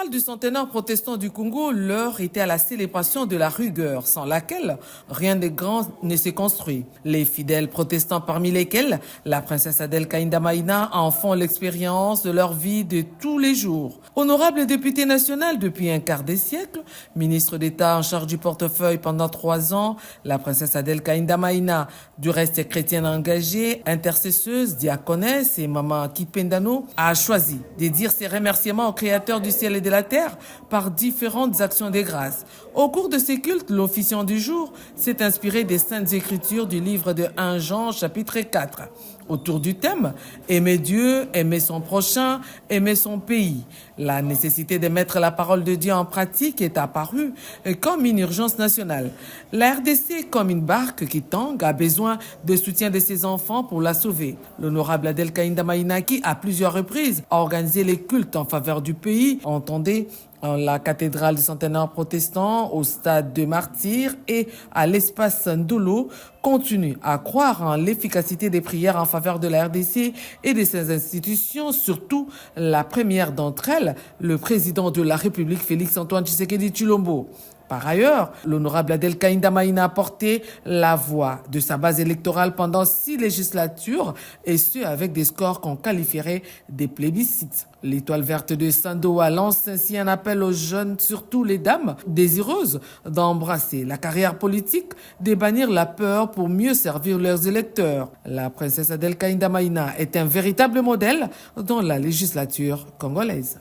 cathédrale du centenaire protestant du Congo, l'heure était à la célébration de la rigueur, sans laquelle rien de grand ne s'est construit. Les fidèles protestants, parmi lesquels la princesse Adèle Kaïnda Maïna, en font l'expérience de leur vie de tous les jours. Honorable députée nationale depuis un quart de siècle, ministre d'État en charge du portefeuille pendant 3 ans, la princesse Adèle Kaïnda Maïna, du reste chrétienne engagée, intercesseuse, diaconesse et maman Kipendano, a choisi de dire ses remerciements au Créateur du ciel et de la terre par différentes actions de grâce. Au cours de ces cultes, l'officiant du jour s'est inspiré des Saintes Écritures du livre de 1 Jean, chapitre 4. Autour du thème « Aimer Dieu, aimer son prochain, aimer son pays ». La nécessité de mettre la parole de Dieu en pratique est apparue comme une urgence nationale. La RDC, comme une barque qui tangue, a besoin de soutien de ses enfants pour la sauver. L'honorable Adèle Kaïnda Maïna, qui à plusieurs reprises a organisé les cultes en faveur du pays, entendez, en la cathédrale du centenaire protestant, au stade de Martyrs et à l'espace Ndolo, continue à croire en l'efficacité des prières en faveur de la RDC et de ses institutions, surtout la première d'entre elles, le président de la République Félix-Antoine Tshisekedi Tshilombo. Par ailleurs, l'honorable Adèle Kaïnda Maïna a porté la voix de sa base électorale pendant 6 législatures, et ce avec des scores qu'on qualifierait des plébiscites. L'Étoile verte de Sandoa lance ainsi un appel aux jeunes, surtout les dames, désireuses d'embrasser la carrière politique, de bannir la peur pour mieux servir leurs électeurs. La princesse Adèle Kaïnda Maïna est un véritable modèle dans la législature congolaise.